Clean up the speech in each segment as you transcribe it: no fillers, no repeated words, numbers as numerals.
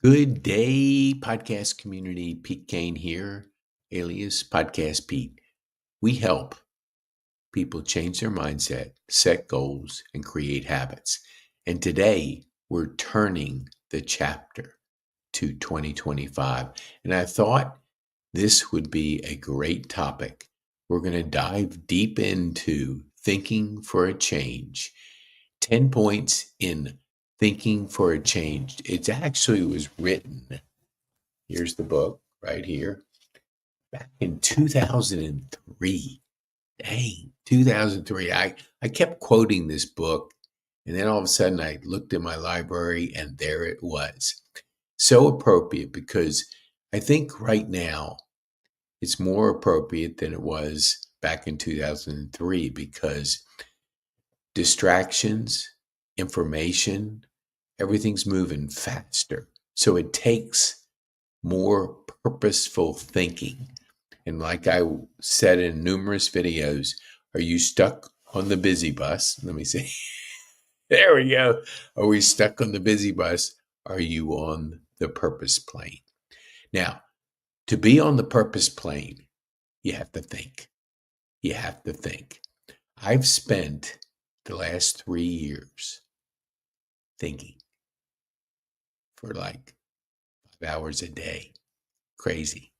Good day, podcast community. Pete Kane here, alias Podcast Pete. We help people change their mindset, set goals, and create habits. And today we're turning the chapter to 2025. And I thought this would be a great topic. We're going to dive deep into thinking for a change. 10 points in thinking for a change. It actually was written. Here's the book right here. Back in 2003. Dang, 2003. I kept quoting this book, and then all of a sudden I looked in my library and there it was. So appropriate because I think right now it's more appropriate than it was back in 2003 because distractions, information, everything's moving faster. So it takes more purposeful thinking. And like I said in numerous videos, are you stuck on the busy bus? Let me see. There we go. Are we stuck on the busy bus? Are you on the purpose plane? Now, to be on the purpose plane, you have to think. You have to think. I've spent the last 3 years thinking for like 5 hours a day. Crazy.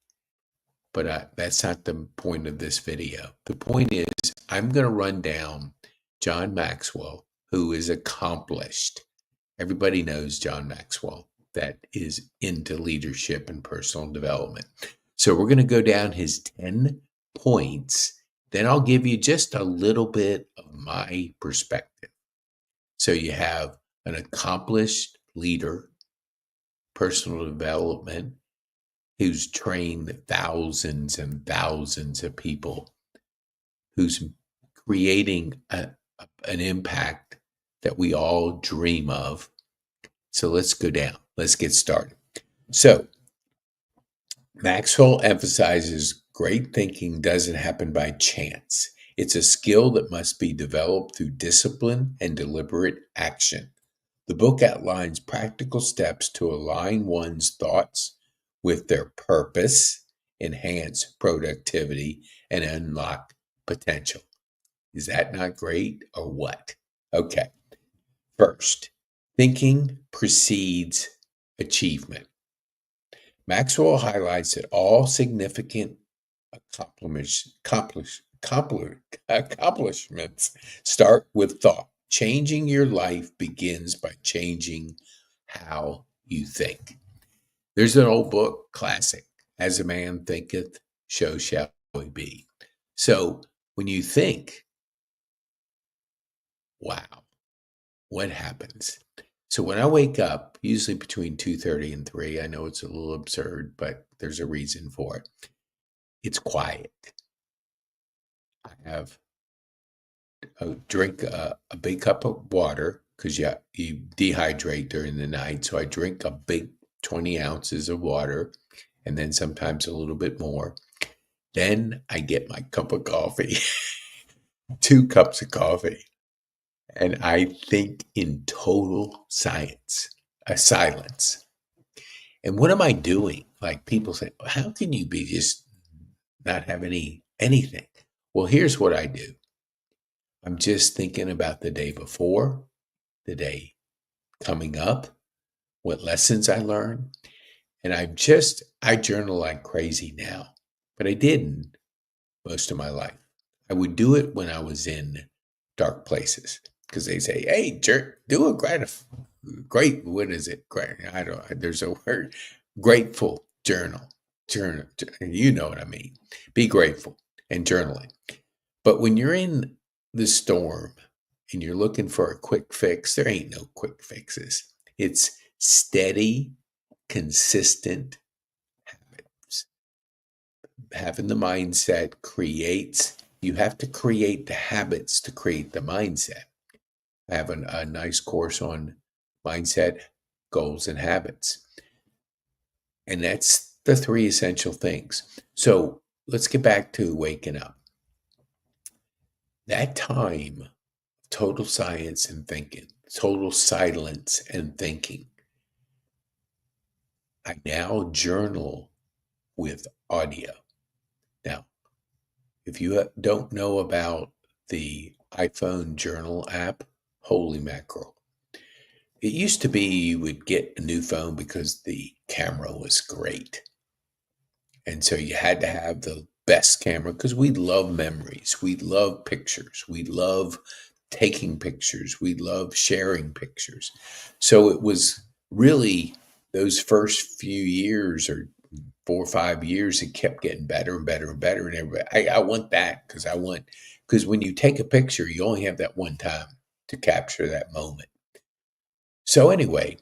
But that's not the point of this video. The point is, I'm going to run down John Maxwell, who is accomplished. Everybody knows John Maxwell that is into leadership and personal development. So we're going to go down his 10 points. Then I'll give you just a little bit of my perspective. So you have an accomplished leader, personal development, who's trained thousands and thousands of people, who's creating an impact that we all dream of. So let's go down. Let's get started. So Maxwell emphasizes great thinking doesn't happen by chance. It's a skill that must be developed through discipline and deliberate action. The book outlines practical steps to align one's thoughts with their purpose, enhance productivity, and unlock potential. Is that not great or what? Okay. First, thinking precedes achievement. Maxwell highlights that all significant accomplishments start with thought. Changing your life begins by changing how you think. There's an old book, classic, As a Man Thinketh, So Shall He Be. So when you think, wow, what happens? So when I wake up, usually between 2:30 and 3, I know it's a little absurd, but there's a reason for it. It's quiet. I have drink a big cup of water because you dehydrate during the night. So I drink a big 20 ounces of water and then sometimes a little bit more. Then I get my cup of coffee, 2 cups of coffee, and I think in total silence. And what am I doing? Like people say, how can you be just not have anything? Well, here's what I do. I'm just thinking about the day before, the day coming up, what lessons I learned. And I journal like crazy now, but I didn't most of my life. I would do it when I was in dark places because they say, hey, do a great, what is it? Great, there's a word, grateful journal. You know what I mean. Be grateful and journaling. But when you're in the storm and you're looking for a quick fix, there ain't no quick fixes. It's steady, consistent habits. Having the mindset you have to create the habits to create the mindset. I have a nice course on mindset, goals, and habits. And that's the 3 essential things. So let's get back to waking up. That time, total science and thinking, total silence and thinking. I now journal with audio. Now, if you don't know about the iPhone journal app, holy mackerel. It used to be you would get a new phone because the camera was great. And so you had to have the best camera because we love memories. We love pictures. We love taking pictures. We love sharing pictures. So it was really those first few years or 4 or 5 years, it kept getting better and better and better. And everybody, I want that because when you take a picture, you only have that one time to capture that moment. So anyway,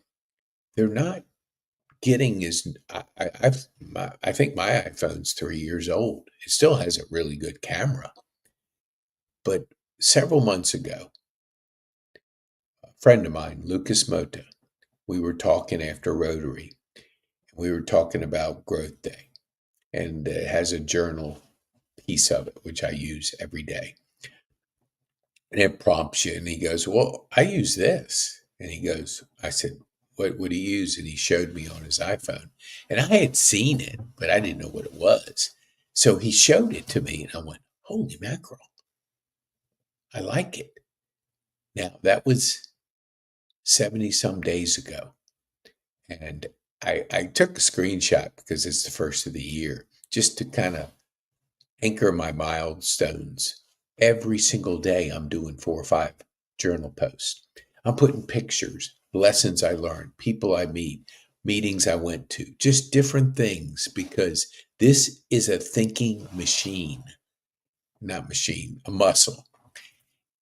they're not getting as I think my iPhone's 3 years old. It still has a really good camera. But several months ago, a friend of mine, Lucas Mota, we were talking after Rotary. We were talking about Growth Day, and it has a journal piece of it, which I use every day. And it prompts you, and he goes, "Well, I use this." And he goes, I said, "What would he use?" And he showed me on his iPhone. And I had seen it, but I didn't know what it was. So he showed it to me, and I went, "Holy mackerel, I like it." Now, that was 70 some days ago. And I took a screenshot because it's the first of the year, just to kind of anchor my milestones. Every single day, I'm doing 4 or 5 journal posts. I'm putting pictures, lessons I learned, people I meet, meetings I went to, just different things because this is a thinking machine, not machine, a muscle.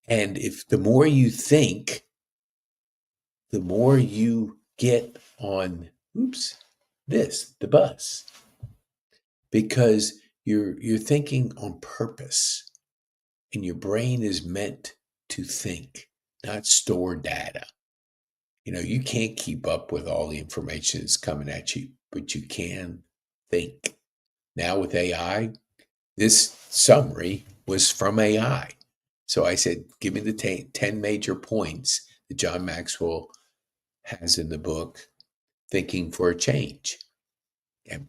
And if the more you think, the more you get on, the bus, because you're thinking on purpose. And your brain is meant to think, not store data. You can't keep up with all the information that's coming at you, but you can think. Now with AI, this summary was from AI. So I said, give me the 10 major points that John Maxwell has in the book, Thinking for a Change. And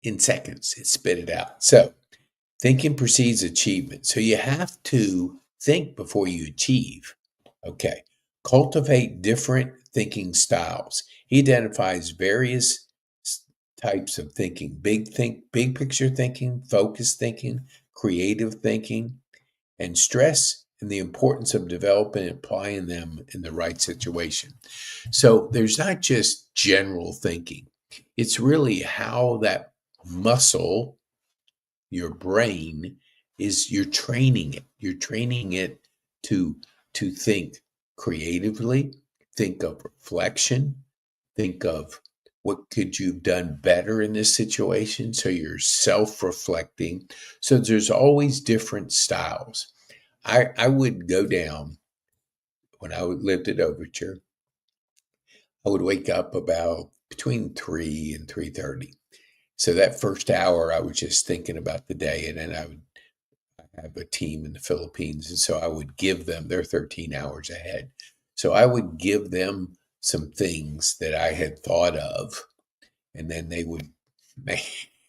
in seconds, it spit it out. So thinking precedes achievement. So you have to think before you achieve. Okay. Cultivate different thinking styles. He identifies various types of thinking: big picture thinking, focused thinking, creative thinking, and stress and the importance of developing and applying them in the right situation. So there's not just general thinking. It's really how that muscle, your brain, is you're training it. You're training it to think creatively, think of reflection, think of what could you have done better in this situation. So you're self-reflecting. So there's always different styles. I would go down when I lived at Overture. I would wake up about between 3 and 3:30. So that first hour, I was just thinking about the day, and then I have a team in the Philippines, and so I would give them, they're 13 hours ahead. So I would give them some things that I had thought of, and then they would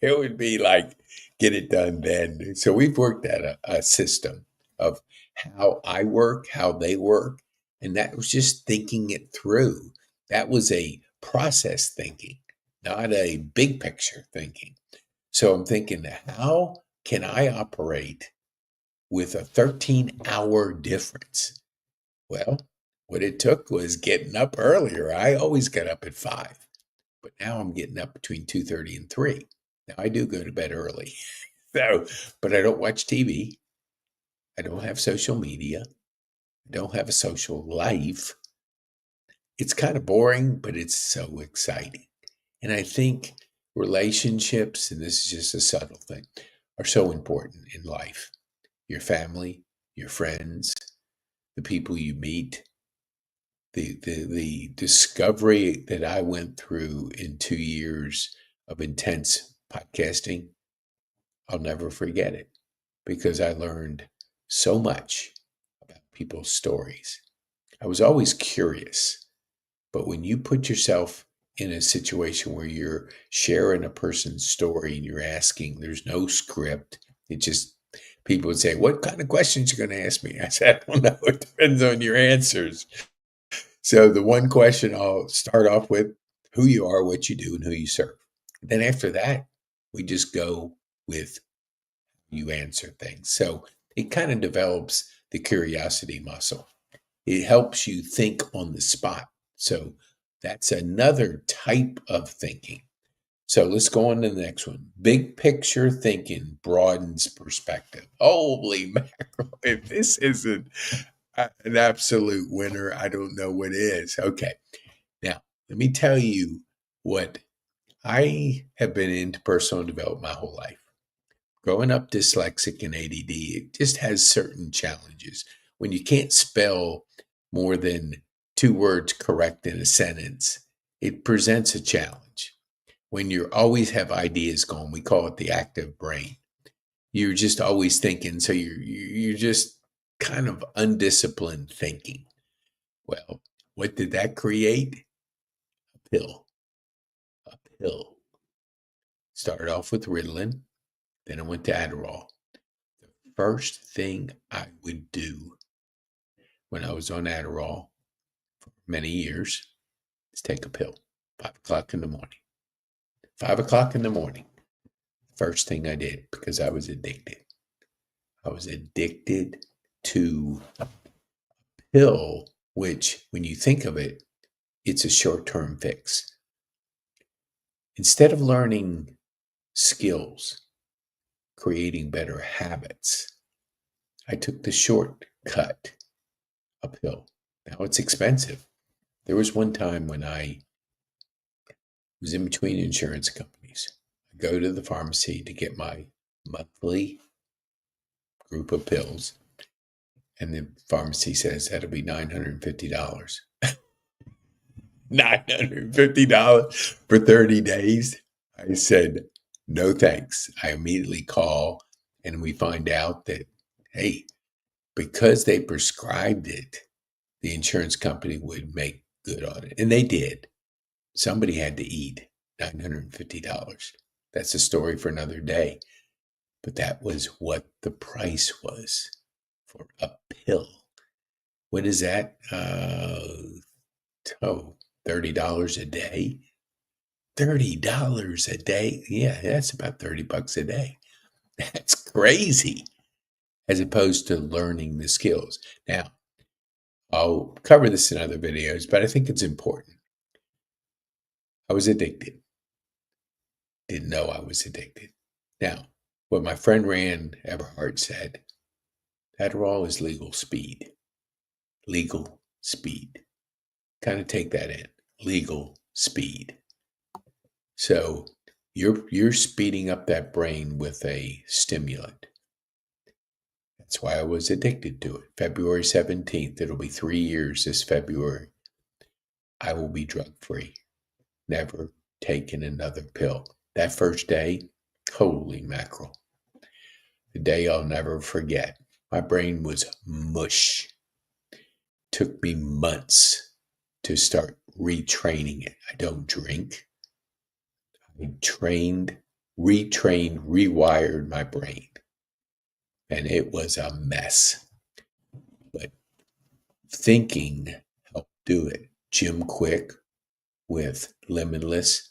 it would be like, get it done then. So we've worked at a system of how I work, how they work, and that was just thinking it through. That was a process thinking, not a big picture thinking. So I'm thinking, how can I operate with a 13-hour difference? Well, what it took was getting up earlier. I always got up at 5, but now I'm getting up between 2:30 and 3. Now I do go to bed early. So, but I don't watch TV. I don't have social media. I don't have a social life. It's kind of boring, but it's so exciting. And I think relationships, and this is just a subtle thing, are so important in life. Your family, your friends, the people you meet, the discovery that I went through in 2 years of intense podcasting, I'll never forget it because I learned so much about people's stories. I was always curious, but when you put yourself in a situation where you're sharing a person's story and you're asking, there's no script. It just, people would say, what kind of questions you going to ask me? I said, I don't know. It depends on your answers. So the one question I'll start off with, who you are, what you do, and who you serve. Then after that, we just go with you answer things. So it kind of develops the curiosity muscle. It helps you think on the spot. So that's another type of thinking. So let's go on to the next one. Big picture thinking broadens perspective. Holy mackerel. If this isn't an absolute winner, I don't know what is. Okay. Now, let me tell you what I have been into personal development my whole life. Growing up dyslexic and ADD, it just has certain challenges. When you can't spell more than 2 words correct in a sentence, it presents a challenge. When you always have ideas going, we call it the active brain. You're just always thinking, so you're just kind of undisciplined thinking. Well, what did that create? A pill. A pill. Started off with Ritalin, then I went to Adderall. The first thing I would do when I was on Adderall for many years is take a pill. 5 o'clock in the morning. 5 o'clock in the morning. First thing I did because I was addicted. I was addicted to a pill, which, when you think of it, it's a short-term fix. Instead of learning skills, creating better habits, I took the shortcut, a pill. Now it's expensive. There was one time when I was in between insurance companies. I go to the pharmacy to get my monthly group of pills, and the pharmacy says that'll be $950. $950 for 30 days. I said, no thanks. I immediately call and we find out that, hey, because they prescribed it, the insurance company would make good on it. And they did. Somebody had to eat $950. That's a story for another day. But that was what the price was for a pill. What is that? $30 a day. $30 a day. Yeah, that's about $30 a day. That's crazy. As opposed to learning the skills. Now, I'll cover this in other videos, but I think it's important. I was addicted. Didn't know I was addicted. Now, what my friend Rand Eberhard said, Adderall is legal speed. Legal speed. Kind of take that in. Legal speed. So you're speeding up that brain with a stimulant. That's why I was addicted to it. February 17th, it'll be 3 years this February. I will be drug-free. Never taken another pill. That first day, holy mackerel. The day I'll never forget. My brain was mush. Took me months to start retraining it. I don't drink. I retrained, rewired my brain. And it was a mess. But thinking helped do it. Jim Quick with Limitless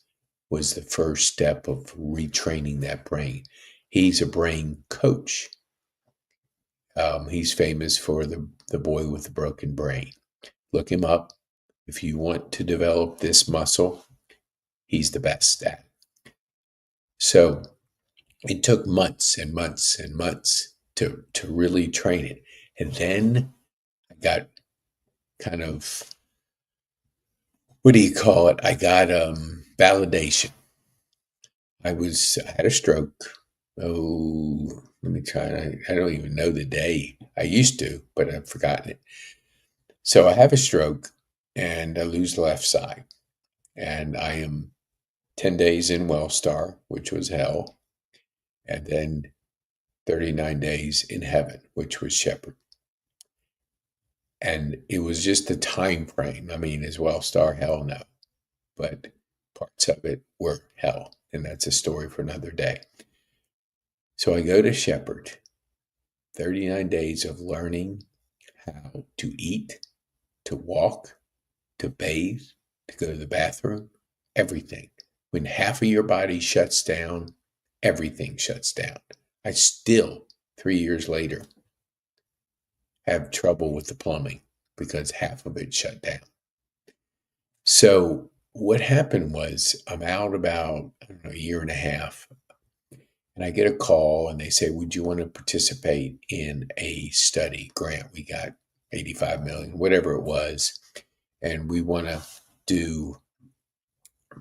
was the first step of retraining that brain. He's a brain coach. He's famous for the boy with the broken brain. Look him up. If you want to develop this muscle, he's the best at it. So it took months and months and months to really train it. And then I got kind of, what do you call it? I got validation. I had a stroke. Oh, let me try. I don't even know the day. I used to, but I've forgotten it. So I have a stroke and I lose the left side. And I am 10 days in Wellstar, which was hell. And then 39 days in heaven, which was Shepherd. And it was just the time frame. I mean, is Wellstar hell? No. But parts of it were hell. And that's a story for another day. So I go to Shepherd, 39 days of learning how to eat, to walk, to bathe, to go to the bathroom, everything. When half of your body shuts down, everything shuts down. I still, 3 years later, have trouble with the plumbing because half of it shut down. So what happened was I'm out about, I don't know, a year and a half, and I get a call and they say, would you want to participate in a study grant? We got 85 million, whatever it was. And we want to do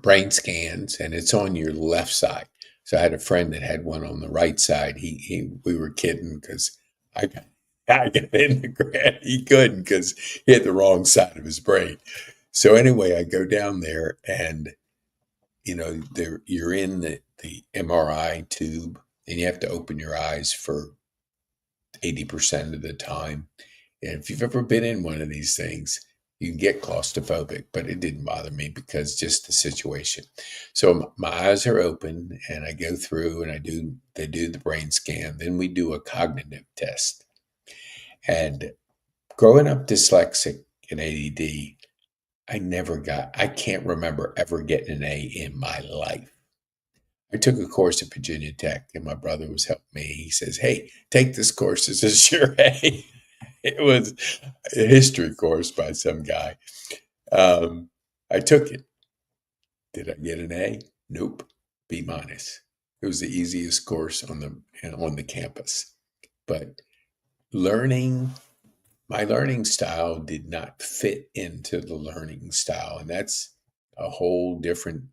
brain scans, and it's on your left side. So I had a friend that had one on the right side. We were kidding because I got, I got in the grant. He couldn't because he had the wrong side of his brain. So anyway, I go down there, and you're in the MRI tube, and you have to open your eyes for 80% of the time. And if you've ever been in one of these things, you can get claustrophobic, but it didn't bother me because just the situation. So my eyes are open, and I go through, and they do the brain scan. Then we do a cognitive test. And growing up dyslexic and ADD, I can't remember ever getting an A in my life. I took a course at Virginia Tech, and my brother was helping me. He says, hey, take this course. This is your A. It was a history course by some guy. I took it. Did I get an A? Nope. B minus. It was the easiest course on the campus. But my learning style did not fit into the learning style, and that's a whole different.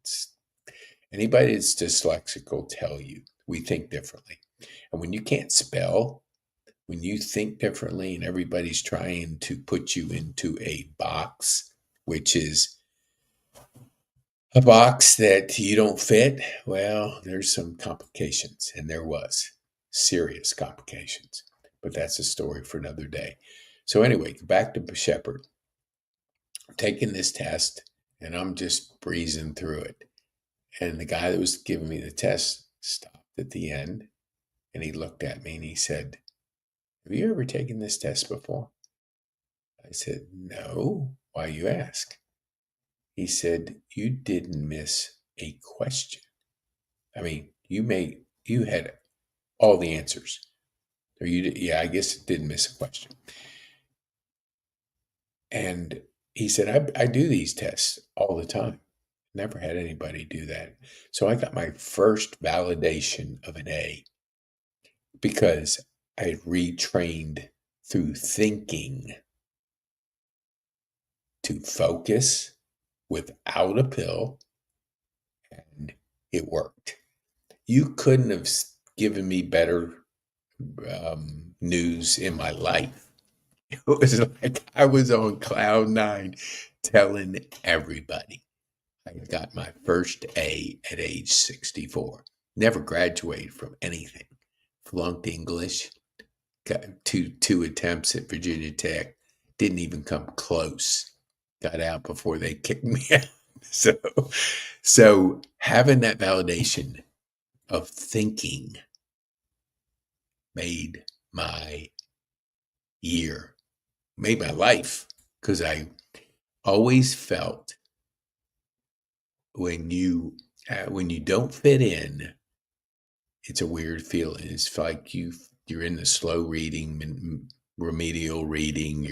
Anybody that's dyslexic will tell you we think differently, and when you can't spell, when you think differently, and everybody's trying to put you into a box, which is a box that you don't fit, well, there's some complications, and there was serious complications. But that's a story for another day. So anyway, back to Shepherd. I'm taking this test, and I'm just breezing through it. And the guy that was giving me the test stopped at the end, and he looked at me and he said, have you ever taken this test before? I said, no. Why you ask? He said, you didn't miss a question. I mean, you had all the answers. Or yeah, I guess it didn't miss a question. And he said, I do these tests all the time. Never had anybody do that. So I got my first validation of an A because I had retrained through thinking to focus without a pill, and it worked. You couldn't have given me better news in my life. It was like I was on cloud nine telling everybody I got my first A at age 64. Never graduated from anything. Flunked English, got two attempts at Virginia Tech, didn't even come close. Got out before they kicked me out. So having that validation of thinking made my year, made my life, because I always felt when you don't fit in, it's a weird feeling. It's like you're in the slow reading, remedial reading.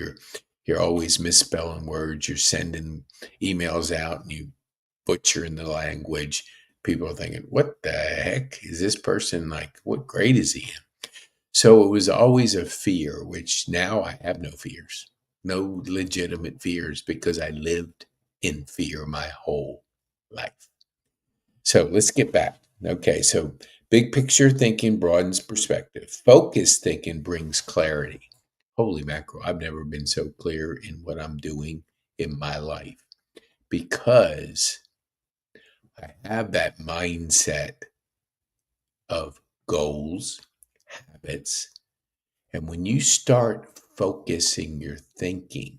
You're always misspelling words. You're sending emails out and you butchering the language. People are thinking, what the heck is this person like? What grade is he in? So it was always a fear, which now I have no fears, no legitimate fears, because I lived in fear my whole life. So let's get back. Okay, so big picture thinking broadens perspective. Focused thinking brings clarity. Holy mackerel, I've never been so clear in what I'm doing in my life because I have that mindset of goals, habits, and when you start focusing your thinking,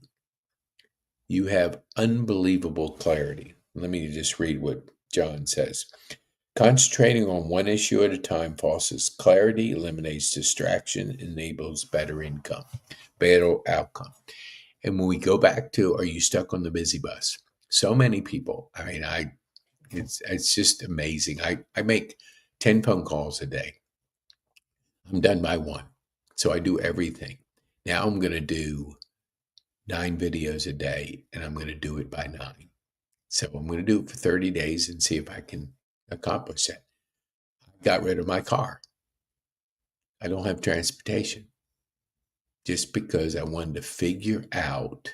you have unbelievable clarity. Let me just read what John says. Concentrating on one issue at a time fosters clarity, eliminates distraction, enables better outcome. And when we go back to, are you stuck on the busy bus? So many people, it's just amazing. I make 10 phone calls a day. I'm done by one. So I do everything. Now I'm going to do 9 videos a day, and I'm going to do it by 9. So I'm going to do it for 30 days and see if I can accomplish that. I got rid of my car. I don't have transportation just because I wanted to figure out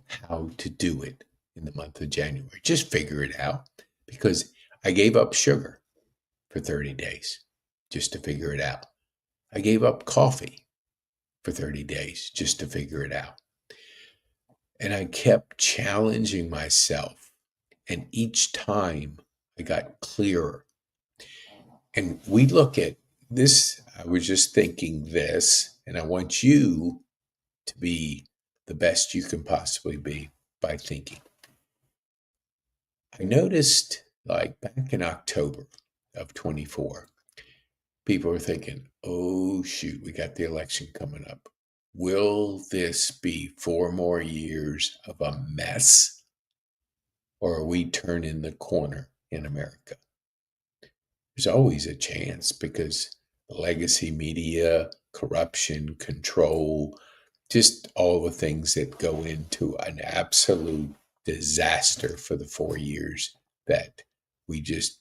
how to do it in the month of January. Just figure it out because I gave up sugar for 30 days just to figure it out. I gave up coffee for 30 days just to figure it out. And I kept challenging myself. And each time I got clearer. And we look at this, I was just thinking this, and I want you to be the best you can possibly be by thinking. I noticed, like back in October of 24, people were thinking, oh, shoot, we got the election coming up. Will this be 4 more years of a mess? Or are we turning the corner in America? There's always a chance because legacy media, corruption, control, just all the things that go into an absolute disaster for the 4 years that we just,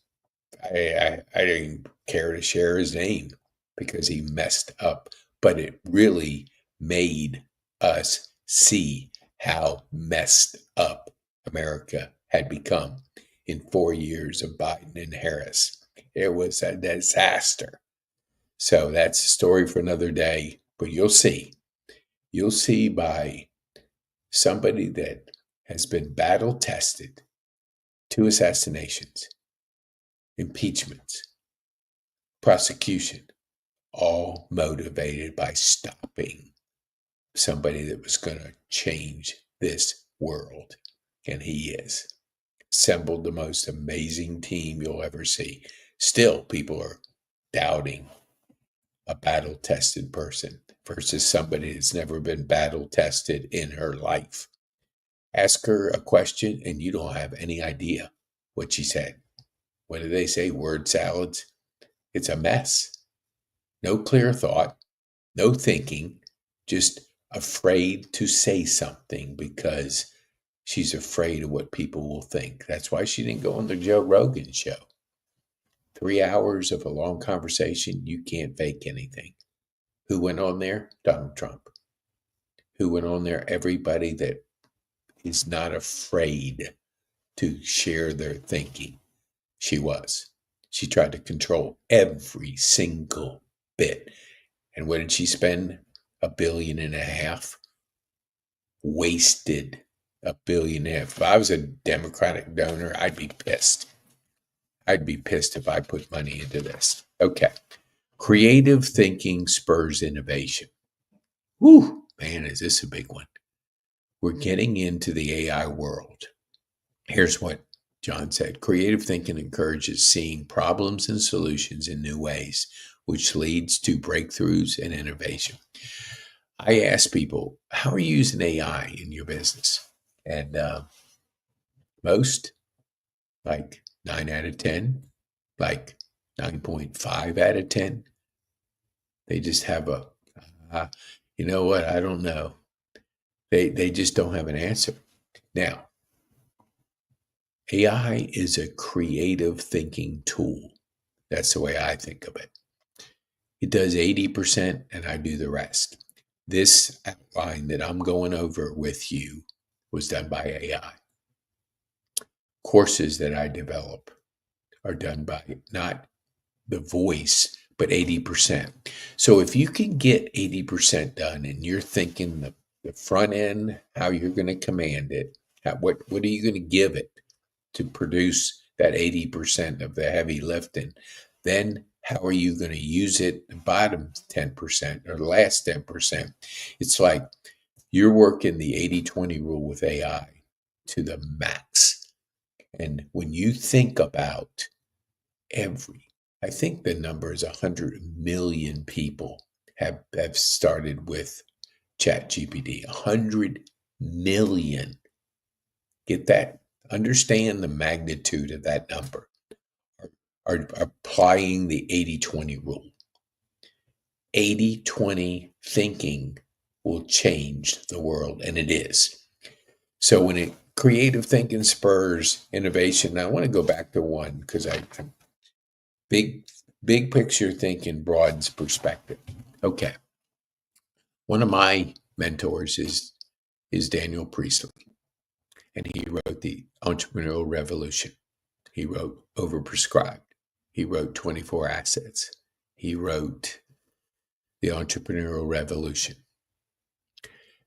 I didn't care to share his name because he messed up, but it really made us see how messed up America had become in 4 years of Biden and Harris. It was a disaster. So that's a story for another day, but you'll see. You'll see by somebody that has been battle tested, 2 assassinations, impeachments, prosecution, all motivated by stopping somebody that was going to change this world. And he is. Assembled the most amazing team you'll ever see. Still, people are doubting a battle tested person versus somebody that's never been battle tested in her life. Ask her a question and you don't have any idea what she said. What do they say? Word salads. It's a mess. No clear thought, no thinking, just afraid to say something because she's afraid of what people will think. That's why she didn't go on the Joe Rogan show. 3 hours of a long conversation, you can't fake anything. Who went on there? Donald Trump. Who went on there? Everybody that is not afraid to share their thinking. She was. She tried to control every single bit. And what did she spend? $1.5 billion? Wasted $1.5 billion. If I was a Democratic donor, I'd be pissed. I'd be pissed if I put money into this. Okay. Creative thinking spurs innovation. Whew, man, is this a big one? We're getting into the AI world. Here's what John said. Creative thinking encourages seeing problems and solutions in new ways, which leads to breakthroughs and innovation. I ask people, how are you using AI in your business? And most, like 9 out of 10, like 9.5 out of 10, they just have you know what? I don't know. They just don't have an answer. Now, AI is a creative thinking tool. That's the way I think of it. It does 80% and I do the rest. This outline that I'm going over with you was done by AI. Courses that I develop are done by not the voice, but 80%. So if you can get 80% done and you're thinking the front end, how you're going to command it, what are you going to give it to produce that 80% of the heavy lifting, then how are you going to use it the bottom 10% or the last 10%? It's like you're working the 80-20 rule with AI to the max. And when you think about I think the number is 100 million people have started with ChatGPT. 100 million. Get that? Understand the magnitude of that number. Are applying the 80-20 rule. 80-20 thinking will change the world, and it is. So when creative thinking spurs innovation, now I want to go back to one because big picture thinking broadens perspective. Okay. One of my mentors is Daniel Priestley, and he wrote The Entrepreneurial Revolution. He wrote Overprescribed. He wrote 24 Assets. He wrote The Entrepreneurial Revolution.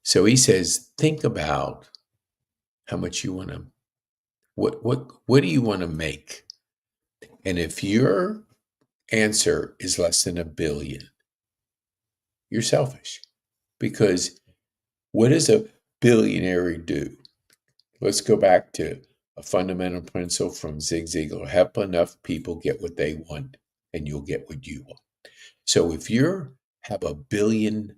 So he says, think about how much you want to, what do you want to make? And if your answer is less than $1 billion, you're selfish. Because what does a billionaire do? Let's go back to a fundamental principle from Zig Ziglar. Help enough people get what they want, and you'll get what you want. So if you have a billionaire's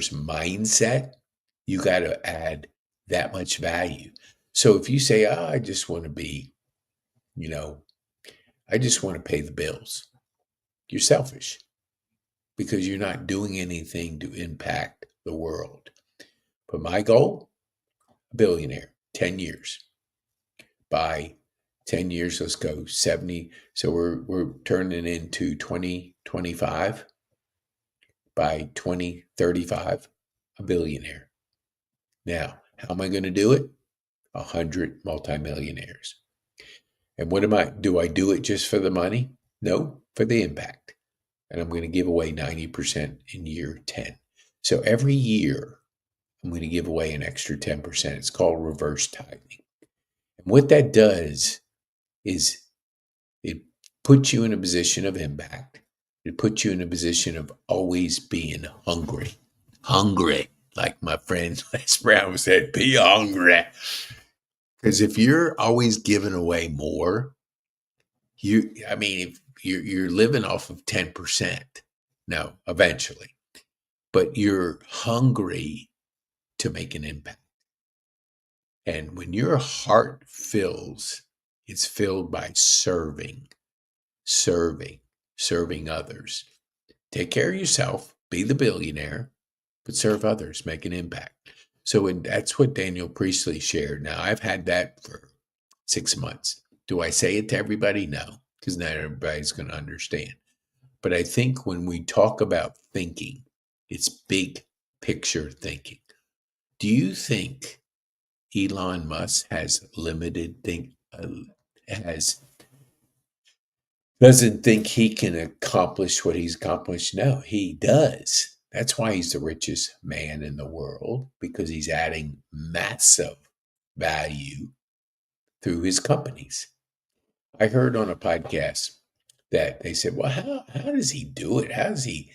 mindset, you got to add that much value. So if you say, I just want to be, I just want to pay the bills, you're selfish because you're not doing anything to impact the world. But my goal, a billionaire, 10 years. By 10 years, let's go 70. So we're turning into 2025. By 2035, a billionaire. Now, how am I going to do it? 100 multimillionaires. And do I do it just for the money? No, for the impact. And I'm going to give away 90% in year 10. So every year, I'm going to give away an extra 10%. It's called reverse tithing. And what that does is it puts you in a position of impact. It puts you in a position of always being hungry. Hungry. Like my friend Les Brown said, be hungry. Because if you're always giving away more, if you're living off of 10%. No, eventually. But you're hungry to make an impact. And when your heart fills, it's filled by serving others. Take care of yourself, be the billionaire, but serve others, make an impact. So that's what Daniel Priestley shared. Now, I've had that for 6 months. Do I say it to everybody? No, because not everybody's going to understand. But I think when we talk about thinking, it's big picture thinking. Do you think Elon Musk has doesn't think he can accomplish what he's accomplished? No, he does. That's why he's the richest man in the world, because he's adding massive value through his companies. I heard on a podcast that they said, well, how does he do it? How does he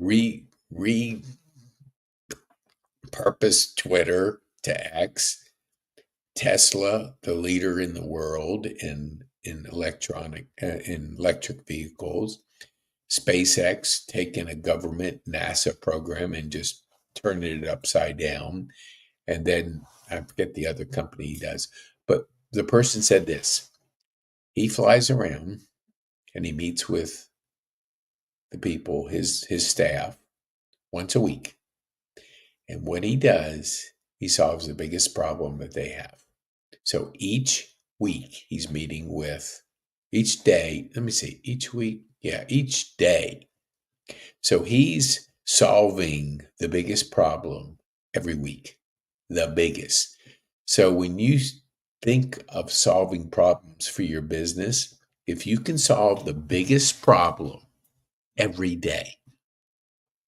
repurpose Twitter to X? Tesla, the leader in the world in electric vehicles. SpaceX taking a government NASA program and just turning it upside down. And then I forget the other company he does. But the person said this. He flies around and he meets with the people, his staff, once a week. And what he does, he solves the biggest problem that they have. So each week he's meeting with, each day, each day. So he's solving the biggest problem every week, the biggest. So when you think of solving problems for your business, if you can solve the biggest problem every day,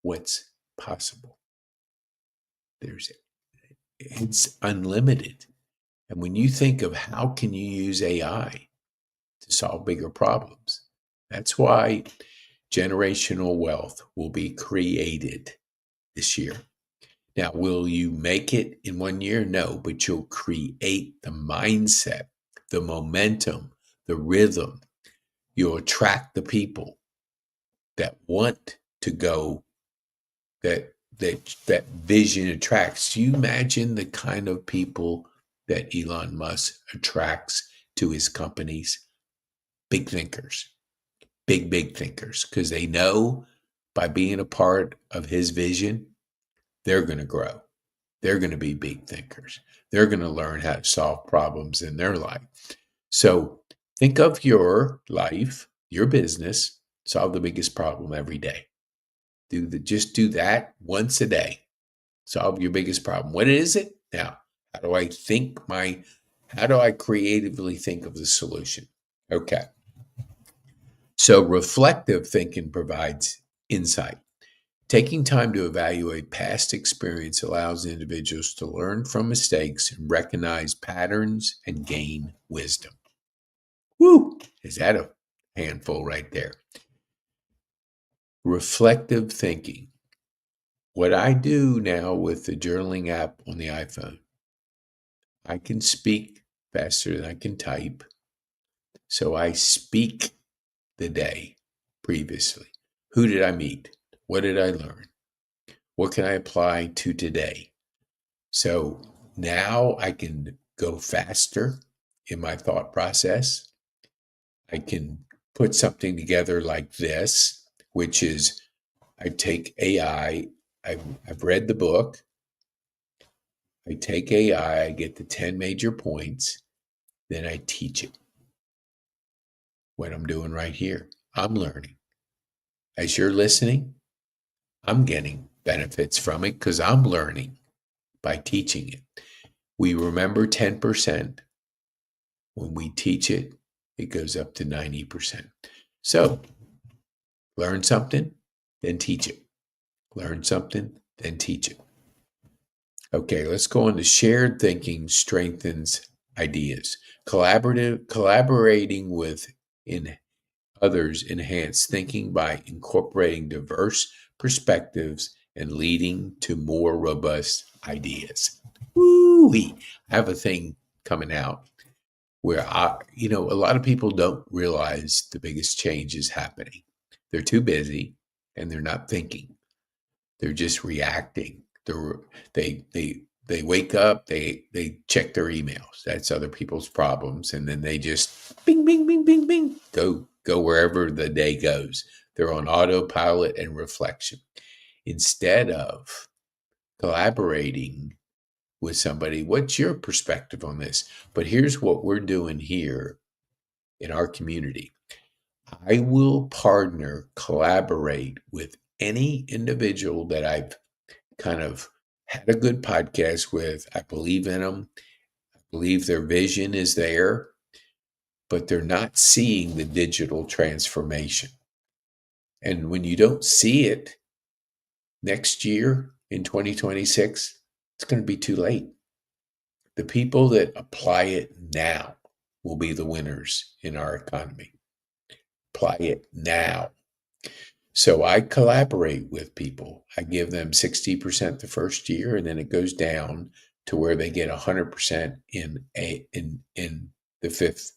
what's possible? It's unlimited. And when you think of how can you use AI to solve bigger problems, that's why generational wealth will be created this year. Now, will you make it in 1 year? No, but you'll create the mindset, the momentum, the rhythm. You'll attract the people that want to go, that vision attracts. You imagine the kind of people that Elon Musk attracts to his companies? Big thinkers, big thinkers, because they know by being a part of his vision, they're going to grow. They're going to be big thinkers. They're going to learn how to solve problems in their life. So think of your life, your business, solve the biggest problem every day. Just do that once a day. Solve your biggest problem. What is it? Now, how do I creatively think of the solution? Okay. So reflective thinking provides insight. Taking time to evaluate past experience allows individuals to learn from mistakes and recognize patterns and gain wisdom. Woo! Is that a handful right there? Reflective thinking. What I do now with the journaling app on the iPhone, I can speak faster than I can type. So I speak the day previously. Who did I meet? What did I learn? What can I apply to today? So now I can go faster in my thought process. I can put something together like this, which is I take AI. I've read the book. I take AI, I get the 10 major points, then I teach it. What I'm doing right here, I'm learning. As you're listening, I'm getting benefits from it because I'm learning by teaching it. We remember 10%. When we teach it, it goes up to 90%. So learn something, then teach it. Learn something, then teach it. Okay, let's go on to shared thinking strengthens ideas. Collaborating with others enhance thinking by incorporating diverse perspectives and leading to more robust ideas. Woo-wee. I have a thing coming out where a lot of people don't realize the biggest change is happening. They're too busy and they're not thinking. They're just reacting. They wake up, they check their emails. That's other people's problems. And then they just bing, bing, bing, bing, bing, go wherever the day goes. They're on autopilot and reflection. Instead of collaborating with somebody, what's your perspective on this? But here's what we're doing here in our community. I will collaborate with any individual that I've kind of had a good podcast with. I believe in them. I believe their vision is there, but they're not seeing the digital transformation. And when you don't see it next year in 2026, it's going to be too late. The people that apply it now will be the winners in our economy. Apply it now. So I collaborate with people. I give them 60% the first year, and then it goes down to where they get 100% in the fifth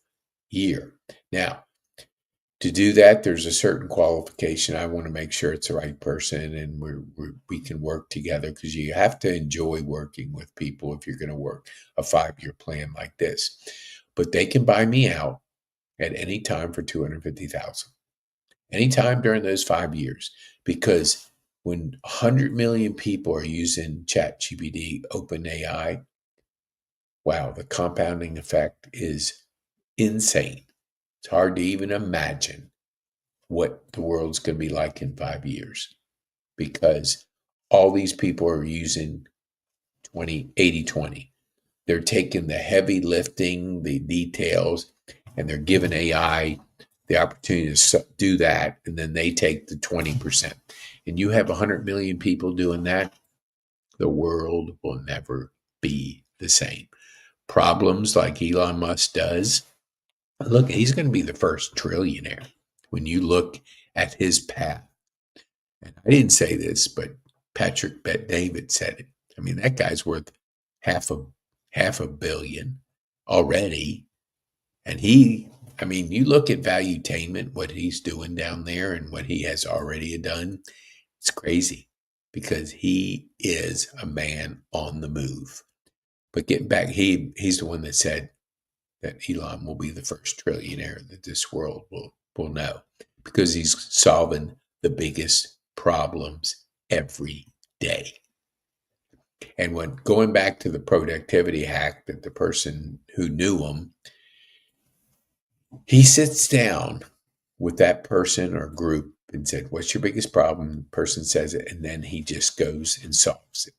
year. Now, to do that, there's a certain qualification. I want to make sure it's the right person, and we can work together, because you have to enjoy working with people if you're going to work a 5-year plan like this. But they can buy me out at any time for $250,000. Anytime during those 5 years, because when 100 million people are using ChatGPT, OpenAI, wow, the compounding effect is insane. It's hard to even imagine what the world's going to be like in 5 years, because all these people are using 80-20. They're taking the heavy lifting, the details, and they're giving AI the opportunity to do that, and then they take the 20%. And you have 100 million people doing that, the world will never be the same. Problems like Elon Musk does, look, he's going to be the first trillionaire when you look at his path. And I didn't say this, but Patrick Bet David said it. I mean, that guy's worth half a half a billion already. And I mean, you look at Valuetainment, what he's doing down there and what he has already done, it's crazy because he is a man on the move. But getting back, he's the one that said that Elon will be the first trillionaire that this world will know because he's solving the biggest problems every day. And when going back to the productivity hack that the person who knew him, he sits down with that person or group and said, "What's your biggest problem?" The person says it, and then he just goes and solves it.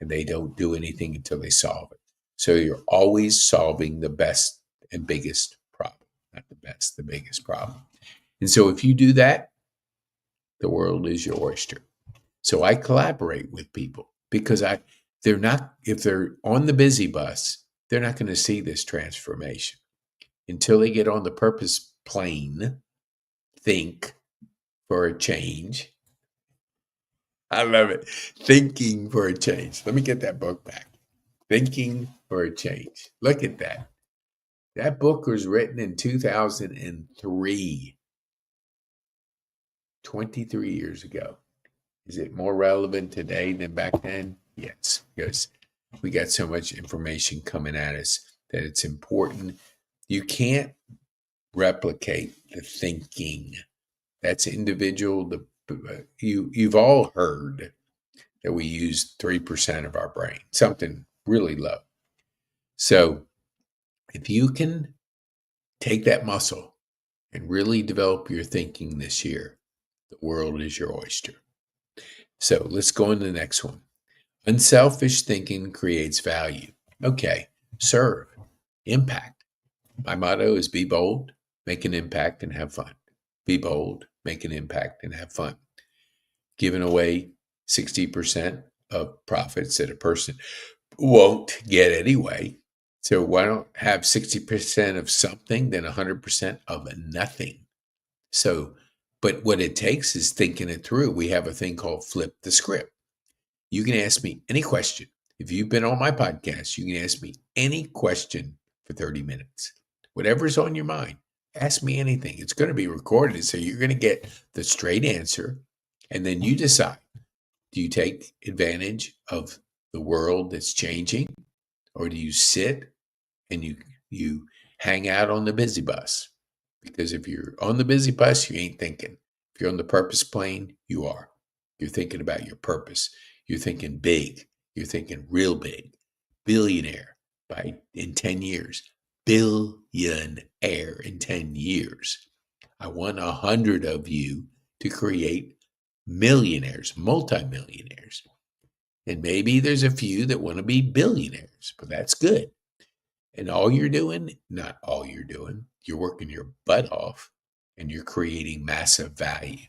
And they don't do anything until they solve it. So you're always solving the best and biggest problem, not the best, the biggest problem. And so if you do that, the world is your oyster. So I collaborate with people because they're not, if they're on the busy bus, they're not going to see this transformation until they get on the purpose plane. Think for a change. I love it. Thinking for a change. Let me get that book back. Thinking for a Change. Look at that. That book was written in 2003, 23 years ago. Is it more relevant today than back then? Yes, because we got so much information coming at us that it's important. You can't replicate the thinking. That's individual. You've all heard that we use 3% of our brain, something really low. So if you can take that muscle and really develop your thinking this year, the world is your oyster. So let's go on to the next one. Unselfish thinking creates value. Okay, serve, impact. My motto is be bold, make an impact, and have fun. Be bold, make an impact, and have fun. Giving away 60% of profits that a person won't get anyway. So why don't have 60% of something than 100% of nothing? So, but what it takes is thinking it through. We have a thing called flip the script. You can ask me any question. If you've been on my podcast, you can ask me any question for 30 minutes. Whatever's on your mind, ask me anything. It's going to be recorded, so you're going to get the straight answer. And then you decide, do you take advantage of the world that's changing? Or do you sit and you hang out on the busy bus? Because if you're on the busy bus, you ain't thinking. If you're on the purpose plane, you are. You're thinking about your purpose. You're thinking big. You're thinking real big. Billionaire in 10 years. Billionaire in 10 years. I want 100 of you to create millionaires, multimillionaires. And maybe there's a few that want to be billionaires, but that's good. And all you're doing, not all you're doing, you're working your butt off and you're creating massive value.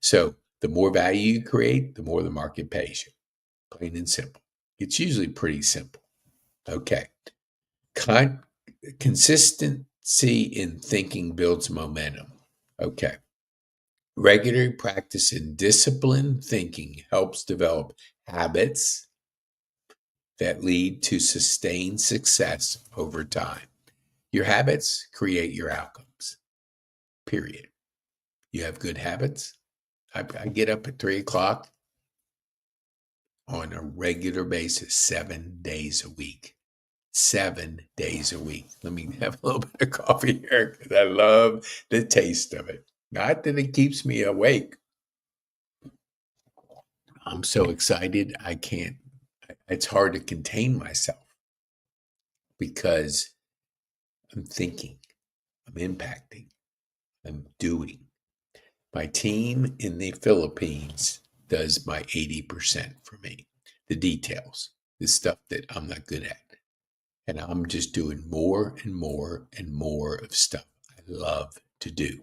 So the more value you create, the more the market pays you. Plain and simple. It's usually pretty simple. Okay. Consistency in thinking builds momentum. Okay. Regular practice in disciplined thinking helps develop habits that lead to sustained success over time. Your habits create your outcomes, period. You have good habits. I get up at 3 o'clock on a regular basis, 7 days a week. 7 days a week. Let me have a little bit of coffee here because I love the taste of it. Not that it keeps me awake. I'm so excited. It's hard to contain myself because I'm thinking, I'm impacting, I'm doing. My team in the Philippines does my 80% for me. The details, the stuff that I'm not good at. And I'm just doing more and more and more of stuff I love to do.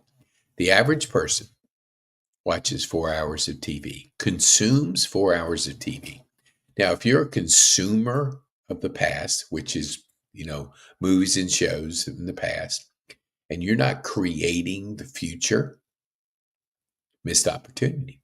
The average person watches 4 hours of TV, consumes 4 hours of TV. Now, if you're a consumer of the past, which is, movies and shows in the past, and you're not creating the future, missed opportunity.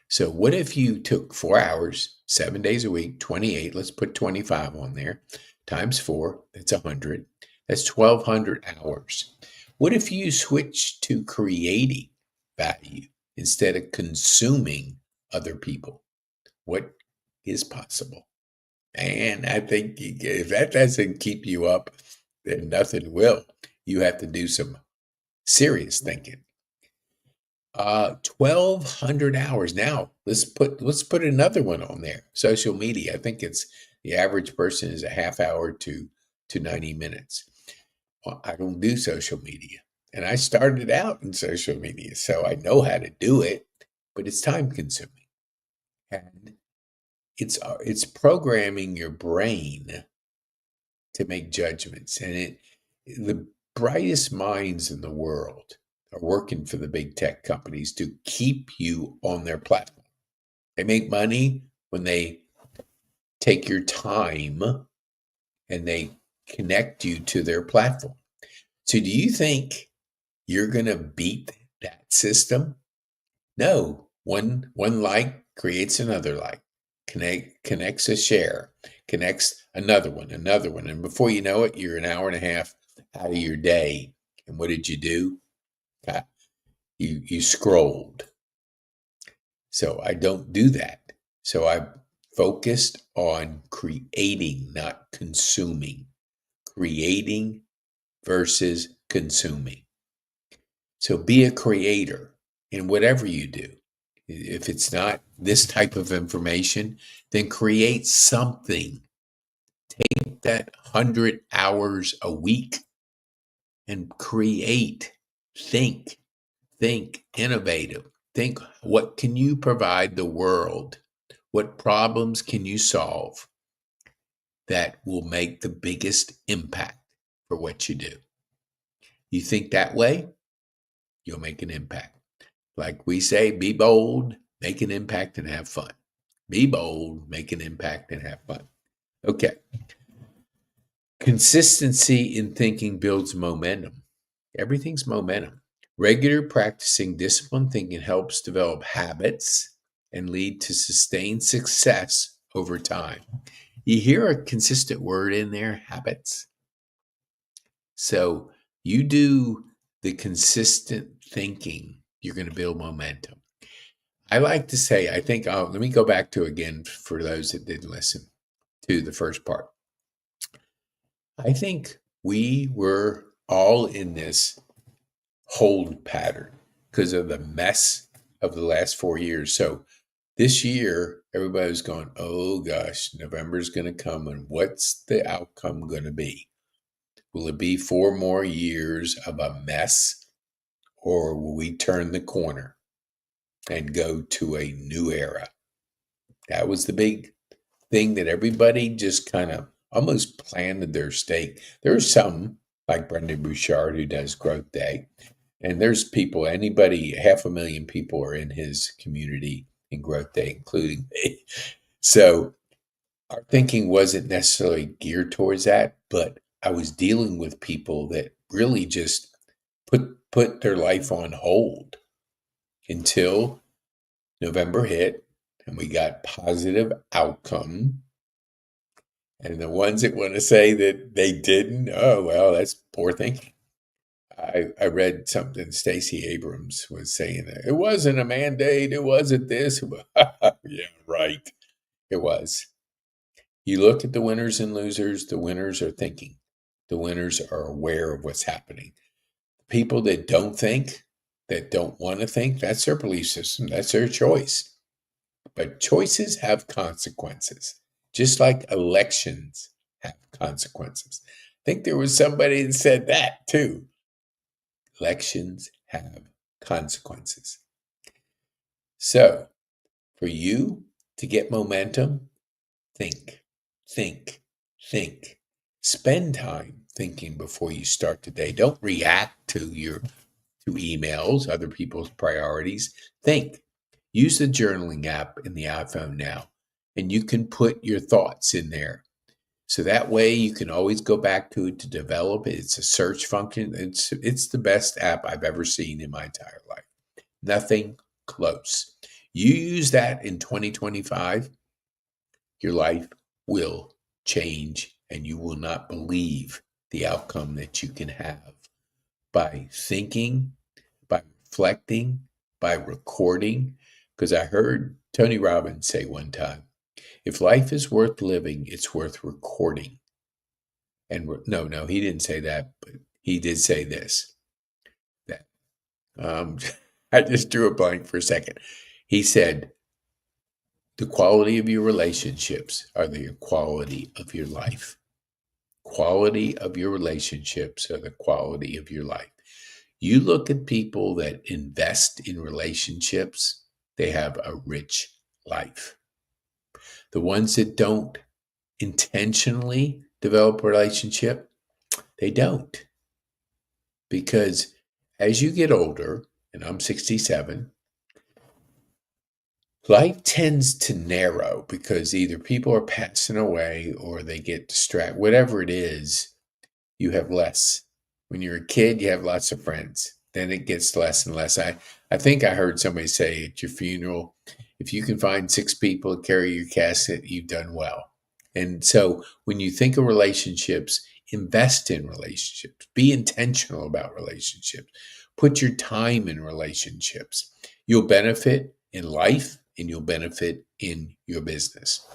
So what if you took 4 hours, 7 days a week, 28, let's put 25 on there, times four, that's 100. That's 1,200 hours. What if you switch to creating value instead of consuming other people? What is possible? And I think if that doesn't keep you up, then nothing will. You have to do some serious thinking. 1,200 hours. Now let's put another one on there. Social media. I think it's the average person is a half hour to 90 minutes. Well, I don't do social media, and I started out in social media, so I know how to do it, but it's time consuming, and it's programming your brain to make judgments, and the brightest minds in the world are working for the big tech companies to keep you on their platform. They make money when they take your time and they connect you to their platform. So do you think you're going to beat that system? No. One like creates another like. Connects a share, connects another one, and before you know it, you're an hour and a half out of your day. And what did you do? You scrolled. So I don't do that. So I focused on creating, not consuming. Creating versus consuming. So be a creator in whatever you do. If it's not this type of information, then create something. Take that 100 hours a week and create. Think innovative. Think, what can you provide the world? What problems can you solve that will make the biggest impact for what you do? You think that way, you'll make an impact. Like we say, be bold, make an impact, and have fun. Be bold, make an impact, and have fun. Okay. Consistency in thinking builds momentum. Everything's momentum. Regular practicing disciplined thinking helps develop habits and lead to sustained success over time. You hear a consistent word in there, habits. So you do the consistent thinking, you're going to build momentum. I like to say, I think, let me go back to again for those that didn't listen to the first part. I think we were all in this hold pattern because of the mess of the last 4 years. So this year, everybody was going, oh gosh, November's going to come, and what's the outcome going to be? Will it be 4 more years of a mess, or will we turn the corner and go to a new era? That was the big thing that everybody just kind of almost planted their stake. There's some, like Brendan Bouchard, who does Growth Day, and there's people, anybody, 500,000 people are in his community in Growth Day, including me. So our thinking wasn't necessarily geared towards that, but I was dealing with people that really just put their life on hold until November hit and we got positive outcome. And the ones that want to say that they didn't, oh, well, that's poor thinking. I read something Stacey Abrams was saying that it wasn't a mandate, it wasn't this. Yeah, right. It was. You look at the winners and losers, the winners are thinking. The winners are aware of what's happening. People that don't think, that don't want to think, that's their belief system, that's their choice. But choices have consequences, just like elections have consequences. I think there was somebody that said that too. Elections have consequences. So, for you to get momentum, think. Spend time thinking before you start the day. Don't react to emails, other people's priorities. Think. Use the journaling app in the iPhone now, and you can put your thoughts in there. So that way you can always go back to it to develop it. It's a search function. It's the best app I've ever seen in my entire life. Nothing close. You use that in 2025, your life will change and you will not believe the outcome that you can have by thinking, by reflecting, by recording. Because I heard Tony Robbins say one time, if life is worth living, it's worth recording. And no, he didn't say that, but he did say this. That I just drew a blank for a second. He said, the quality of your relationships are the quality of your life. Quality of your relationships are the quality of your life. You look at people that invest in relationships, they have a rich life. The ones that don't intentionally develop a relationship, they don't. Because as you get older, and I'm 67, life tends to narrow because either people are passing away or they get distracted. Whatever it is, you have less. When you're a kid, you have lots of friends. Then it gets less and less. I think I heard somebody say at your funeral, if you can find 6 people to carry your casket, you've done well. And so when you think of relationships, invest in relationships. Be intentional about relationships. Put your time in relationships. You'll benefit in life and you'll benefit in your business.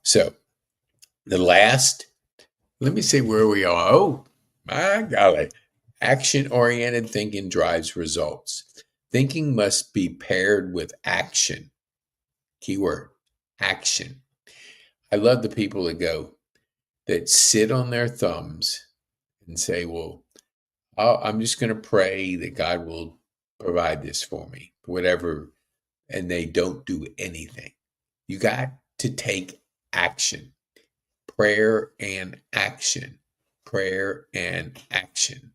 So the last, let me see where we are. Oh, my golly. Action-oriented thinking drives results. Thinking must be paired with action. Keyword, action. I love the people that sit on their thumbs and say, well, I'm just going to pray that God will provide this for me, whatever, and they don't do anything. You got to take action. Prayer and action. Prayer and action.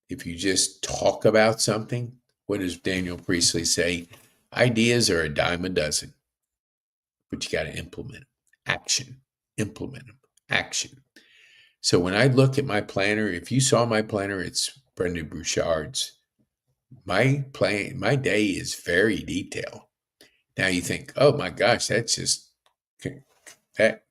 If you just talk about something, what does Daniel Priestley say? Ideas are a dime a dozen, but you got to implement them. Action. Implement them. Action. So when I look at my planner, if you saw my planner, it's Brenda Bouchard's. My day is very detailed. Now you think, oh my gosh, that's just that.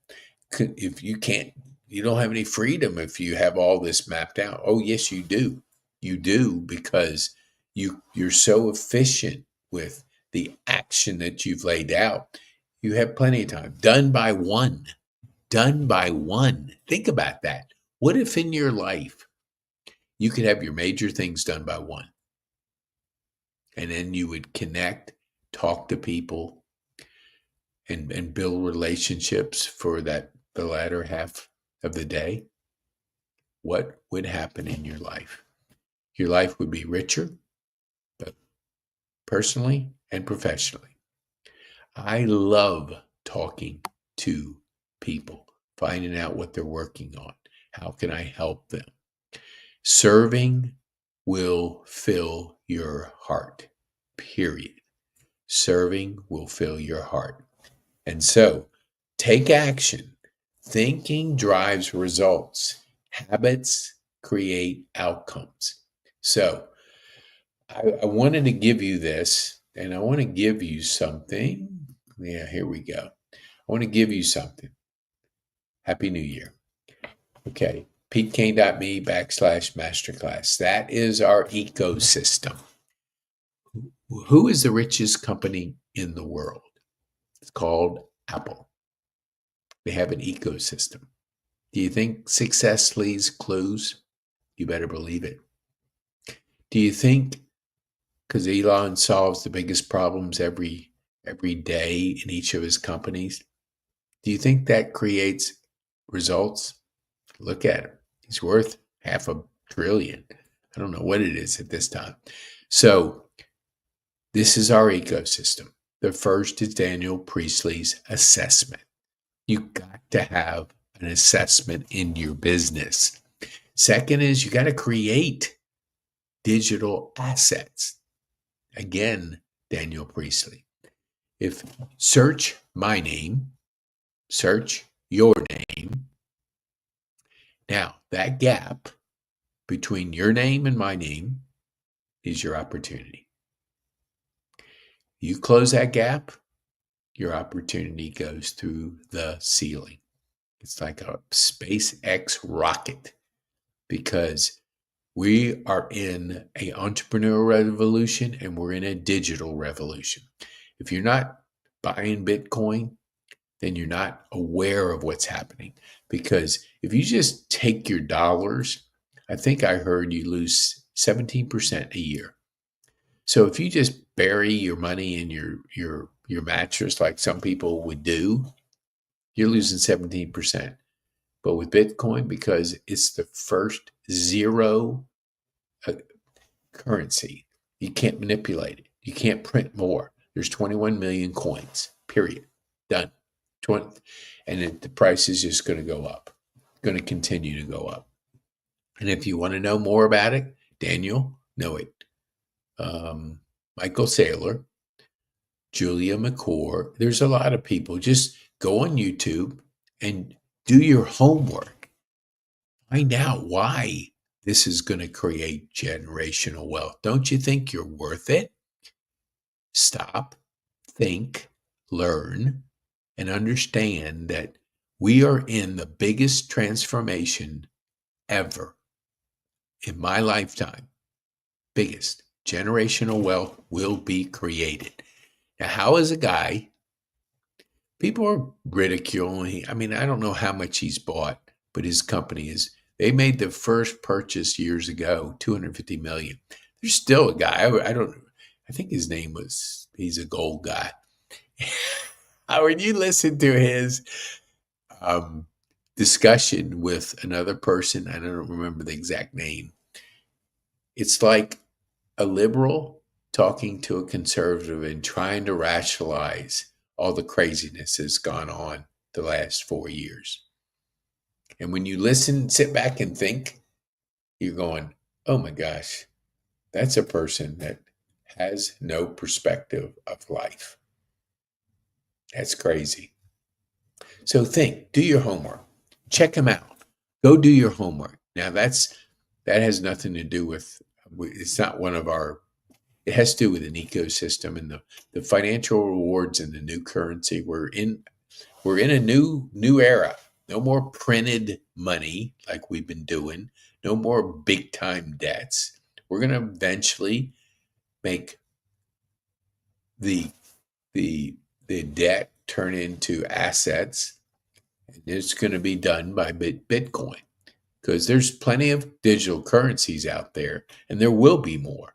If you can't, you don't have any freedom if you have all this mapped out. Oh yes, you do. You do, because you're so efficient with the action that you've laid out. You have plenty of time. Done by one. Done by one. Think about that. What if in your life you could have your major things done by one? And then you would connect, talk to people, and build relationships for the latter half of the day. What would happen in your life? Your life would be richer, both personally and professionally. I love talking to people, finding out what they're working on. How can I help them? Serving will fill your heart, period. Serving will fill your heart. And so take action. Thinking drives results. Habits create outcomes. So I wanted to give you this, and I want to give you something. Yeah, here we go. I want to give you something. Happy New Year. Okay. PeteKane.me/masterclass. That is our ecosystem. Who is the richest company in the world? It's called Apple. They have an ecosystem. Do you think success leaves clues? You better believe it. Do you think because Elon solves the biggest problems every day in each of his companies, do you think that creates results? Look at him. He's worth $500 billion. I don't know what it is at this time. So this is our ecosystem. The first is Daniel Priestley's assessment. You got to have an assessment in your business. Second is you got to create digital assets. Again, Daniel Priestley. If search my name, search your name. Now, that gap between your name and my name is your opportunity. You close that gap, your opportunity goes through the ceiling. It's like a SpaceX rocket because we are in a entrepreneurial revolution and we're in a digital revolution. If you're not buying Bitcoin, then you're not aware of what's happening. Because if you just take your dollars, I think I heard you lose 17% a year. So if you just bury your money in your mattress like some people would do, you're losing 17%. But with Bitcoin, because it's the first zero uh, currency, you can't manipulate it. You can't print more. There's 21 million coins, period. Done. 20, and the price is just going to go up, going to continue to go up. And if you want to know more about it, Daniel, know it. Michael Saylor, Julia McCord. There's a lot of people. Just go on YouTube and do your homework. Find out why this is going to create generational wealth. Don't you think you're worth it? Stop, think, learn, and understand that we are in the biggest transformation ever in my lifetime. Biggest generational wealth will be created. Now, how is a guy? People are ridiculing. I mean, I don't know how much he's bought, but his company is. They made the first purchase years ago, $250 million. There's still a guy. I think his name was. He's a gold guy. When you listen to his discussion with another person, I don't remember the exact name. It's like a liberal talking to a conservative and trying to rationalize all the craziness that's gone on the last 4 years. And when you listen, sit back and think, you're going, oh my gosh, that's a person that has no perspective of life. That's crazy. So think, do your homework, check them out, go do your homework. Now that has nothing to do with, it's not one of our, it has to do with an ecosystem and the financial rewards and the new currency. We're in a new era. No more printed money like we've been doing. No more big time debts. We're going to eventually make the debt turn into assets, and it's going to be done by Bitcoin because there's plenty of digital currencies out there, and there will be more.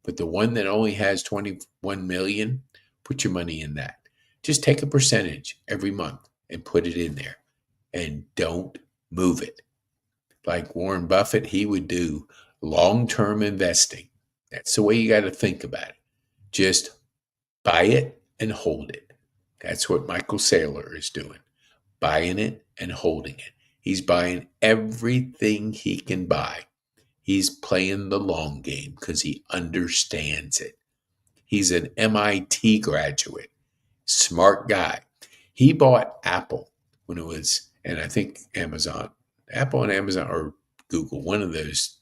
But the one that only has 21 million, put your money in that. Just take a percentage every month and put it in there. And don't move it. Like Warren Buffett, he would do long-term investing. That's the way you got to think about it. Just buy it and hold it. That's what Michael Saylor is doing. Buying it and holding it. He's buying everything he can buy. He's playing the long game because he understands it. He's an MIT graduate. Smart guy. He bought Apple when it was, and I think Apple and Amazon or Google, one of those.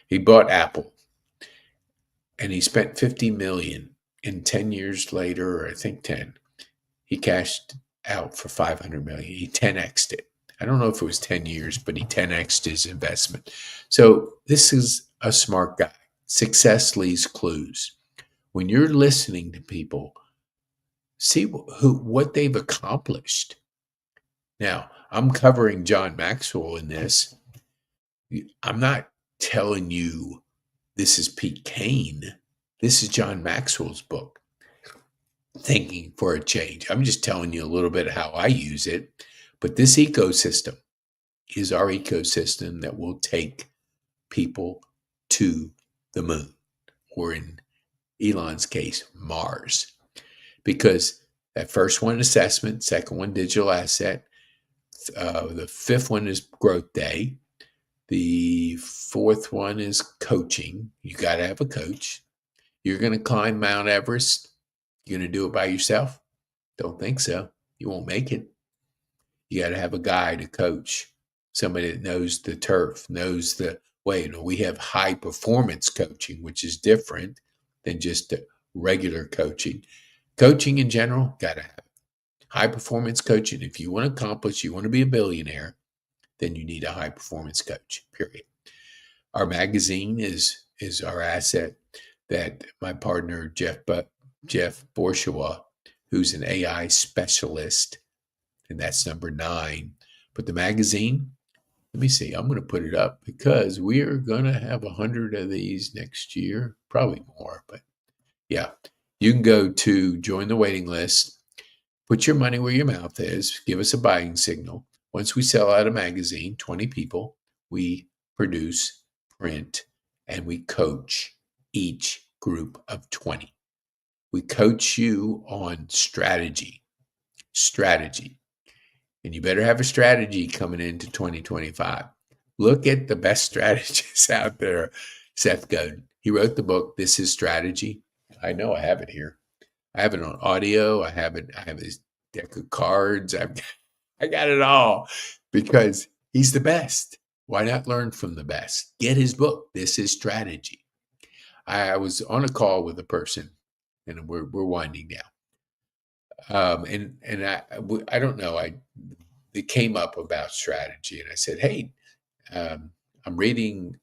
He bought Apple and he spent 50 million, and 10 years later, or I think 10, he cashed out for 500 million. He 10x'd it. I don't know if it was 10 years, but he 10x'd his investment. So this is a smart guy. Success leaves clues. When you're listening to people, see what they've accomplished. Now, I'm covering John Maxwell in this. I'm not telling you this is Pete Kane. This is John Maxwell's book, Thinking for a Change. I'm just telling you a little bit of how I use it. But this ecosystem is our ecosystem that will take people to the moon, or in Elon's case, Mars. Because that first one, assessment, second one, digital asset, the fifth one is growth day. The fourth one is coaching. You got to have a coach. You're going to climb Mount Everest. You're going to do it by yourself? Don't think so. You won't make it. You got to have a guy to coach, somebody that knows the turf, knows the way. We have high performance coaching, which is different than just regular coaching. Coaching in general, got to have it. High performance coaching. If you want to accomplish, you want to be a billionaire, then you need a high performance coach, period. Our magazine is our asset that my partner, Jeff Bourgeois, who's an AI specialist, and that's number 9. But the magazine, let me see, I'm going to put it up because we are going to have 100 of these next year, probably more, but yeah. You can go to join the waiting list, put your money where your mouth is, give us a buying signal. Once we sell out a magazine, 20 people, we produce, print, and we coach each group of 20. We coach you on strategy. And you better have a strategy coming into 2025. Look at the best strategists out there. Seth Godin, he wrote the book, This is Strategy. I know I have it here. I have it on audio. I have his deck of cards. I got it all because he's the best. Why not learn from the best? Get his book. This is Strategy. I was on a call with a person, and we're winding down. And I don't know. It came up about strategy, and I said, "Hey, I'm reading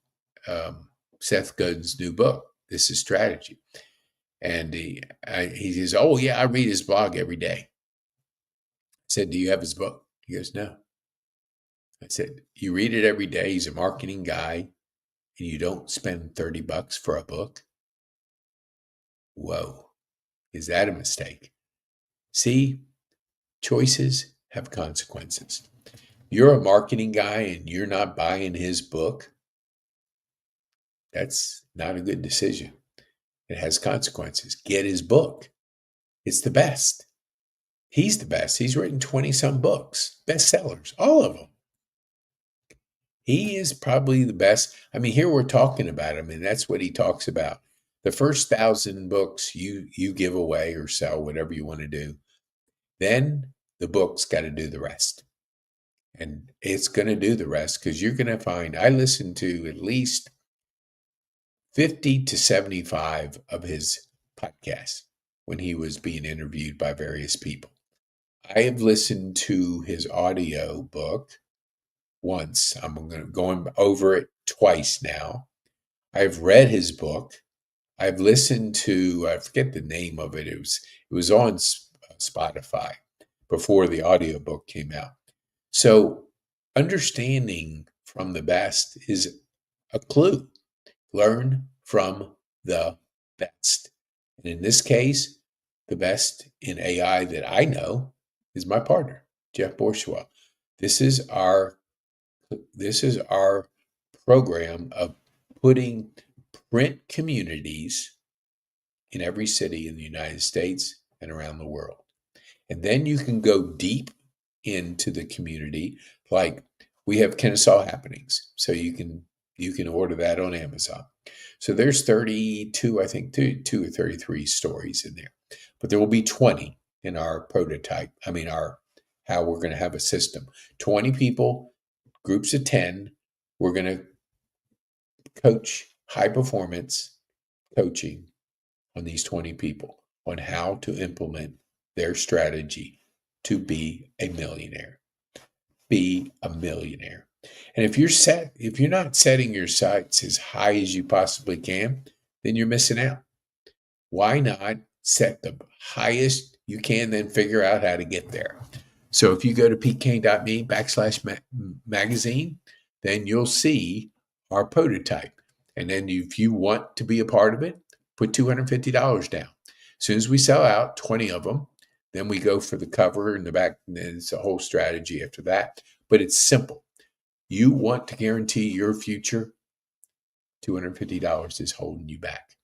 Seth Godin's new book. This is Strategy." And he says, "Oh yeah, I read his blog every day." I said, "Do you have his book?" He goes, "No." I said, "You read it every day. He's a marketing guy, and you don't spend $30 for a book?" Whoa, is that a mistake? See, choices have consequences. You're a marketing guy and you're not buying his book. That's not a good decision. It has consequences. Get his book. It's the best. He's the best. He's written 20-some books, bestsellers, all of them. He is probably the best. I mean, here we're talking about him, and that's what he talks about. The first 1,000 books you give away or sell, whatever you want to do, then the book's got to do the rest. And it's going to do the rest because you're going to find, I listened to at least 50 to 75 of his podcasts when he was being interviewed by various people. I have listened to his audio book once. I'm going over it twice now. I've read his book. I've listened to, I forget the name of it. It was on Spotify before the audiobook came out. So understanding from the best is a clue. Learn from the best. And in this case, the best in AI that I know is my partner, Jeff Bourgeois. This is our program of putting print communities in every city in the United States and around the world. And then you can go deep into the community. Like we have Kennesaw happenings. So you can order that on Amazon. So there's 32, I think, two or 33 stories in there. But there will be 20 in our prototype. I mean, how we're going to have a system. 20 people, groups of 10. We're going to coach high performance coaching on these 20 people on how to implement their strategy to be a millionaire. Be a millionaire. And if you're not setting your sights as high as you possibly can, then you're missing out. Why not set the highest you can, then figure out how to get there? So if you go to pkane.me/magazine, then you'll see our prototype. And then if you want to be a part of it, put $250 down. As soon as we sell out 20 of them, then we go for the cover and the back, and then it's a whole strategy after that. But it's simple. You want to guarantee your future, $250 is holding you back.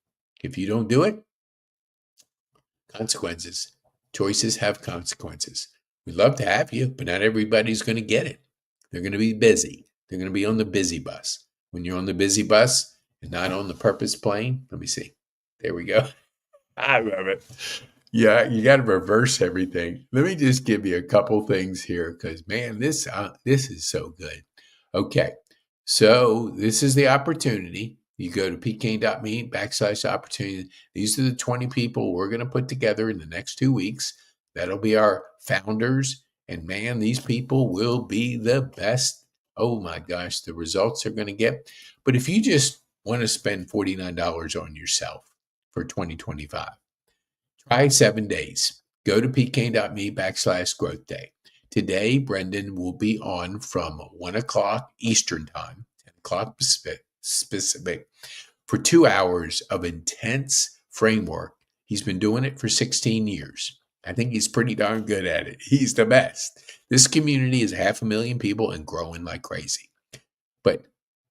If you don't do it, consequences. Choices have consequences. We'd love to have you, but not everybody's going to get it. They're going to be busy. They're going to be on the busy bus. When you're on the busy bus and not on the purpose plane, let me see. There we go. I love it. Yeah, you got to reverse everything. Let me just give you a couple things here because, man, this is so good. Okay, so this is the opportunity. You go to pkane.me/opportunity. These are the 20 people we're going to put together in the next 2 weeks. That'll be our founders. And man, these people will be the best. Oh my gosh, the results they're going to get. But if you just want to spend $49 on yourself for 2025, try 7 days. Go to pkane.me/growth day. Today, Brendan will be on from 1 o'clock Eastern time, 10 o'clock Pacific, for 2 hours of intense framework. He's been doing it for 16 years. I think he's pretty darn good at it. He's the best. This community is 500,000 people and growing like crazy. But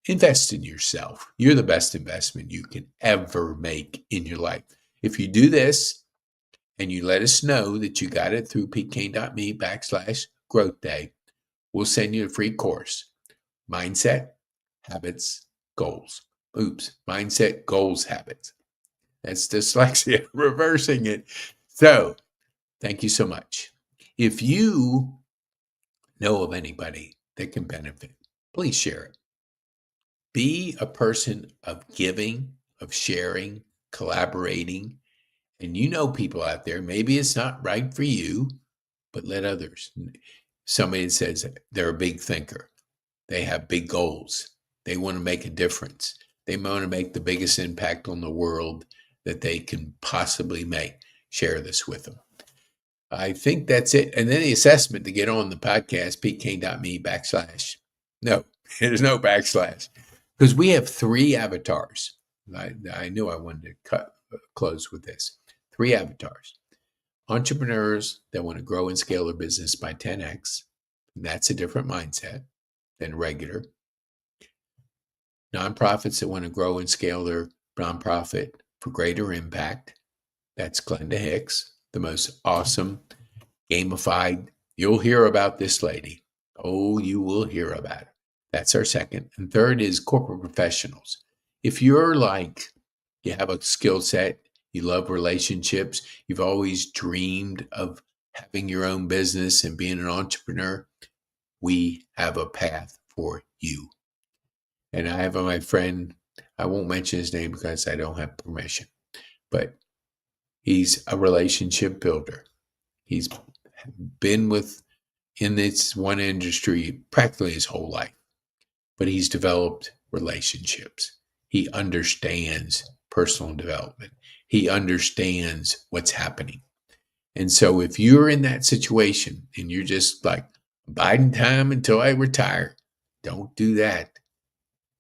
invest in yourself. You're the best investment you can ever make in your life. If you do this and you let us know that you got it through pkane.me/growth day, we'll send you a free course. Mindset, habits, goals. Mindset, goals, habits. That's dyslexia, reversing it. So, thank you so much. If you know of anybody that can benefit, please share it. Be a person of giving, of sharing, collaborating. And you know people out there, maybe it's not right for you, but let others. Somebody that says they're a big thinker. They have big goals. They want to make a difference. They want to make the biggest impact on the world that they can possibly make. Share this with them. I think that's it. And then the assessment to get on the podcast, pkane.me/. No, there's no backslash. Because we have 3 avatars. I knew I wanted to close with this. 3 avatars. Entrepreneurs that want to grow and scale their business by 10x. And that's a different mindset than regular. Nonprofits that want to grow and scale their nonprofit for greater impact. That's Glenda Hicks, the most awesome, gamified. You'll hear about this lady. Oh, you will hear about it. That's our second. And third is corporate professionals. If you're like, you have a skill set, you love relationships, you've always dreamed of having your own business and being an entrepreneur, we have a path for you. And I have my friend, I won't mention his name because I don't have permission, but he's a relationship builder. He's been in this one industry practically his whole life, but he's developed relationships. He understands personal development. He understands what's happening. And so if you're in that situation and you're just like, biding time until I retire, don't do that.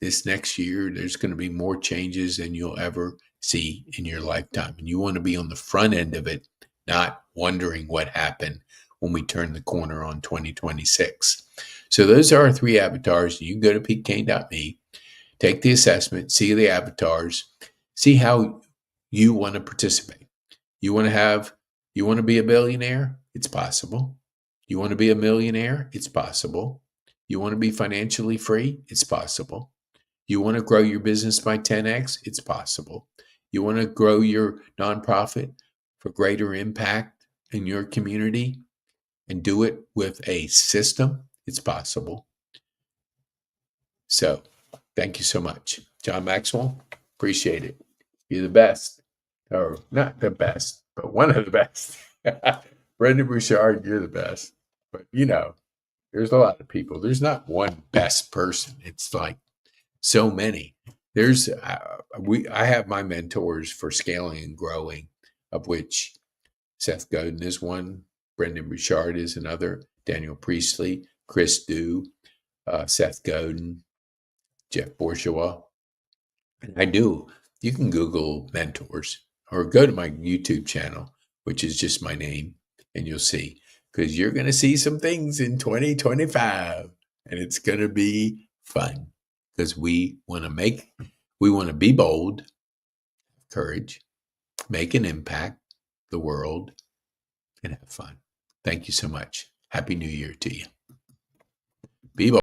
This next year, there's going to be more changes than you'll ever see in your lifetime. And you want to be on the front end of it, not wondering what happened when we turn the corner on 2026. So those are our 3 avatars. You can go to pkane.me, take the assessment, see the avatars, see how you want to participate. You want to be a billionaire? It's possible. You want to be a millionaire? It's possible. You want to be financially free? It's possible. You want to grow your business by 10x? It's possible. You want to grow your nonprofit for greater impact in your community and do it with a system? It's possible. So, thank you so much. John Maxwell, appreciate it. You're the best. Or not the best, but one of the best. Brendan Bouchard, you're the best. But there's a lot of people. There's not one best person. It's like so many. There's I have my mentors for scaling and growing, of which Seth Godin is one, Brendan Bouchard is another, Daniel Priestley, Chris Dew, Seth Godin, Jeff Bourgeois. And you can Google mentors or go to my YouTube channel, which is just my name, and you'll see. Because you're going to see some things in 2025, and it's going to be fun. Because we want to be bold, courage, make an impact, the world, and have fun. Thank you so much. Happy New Year to you. Be bold.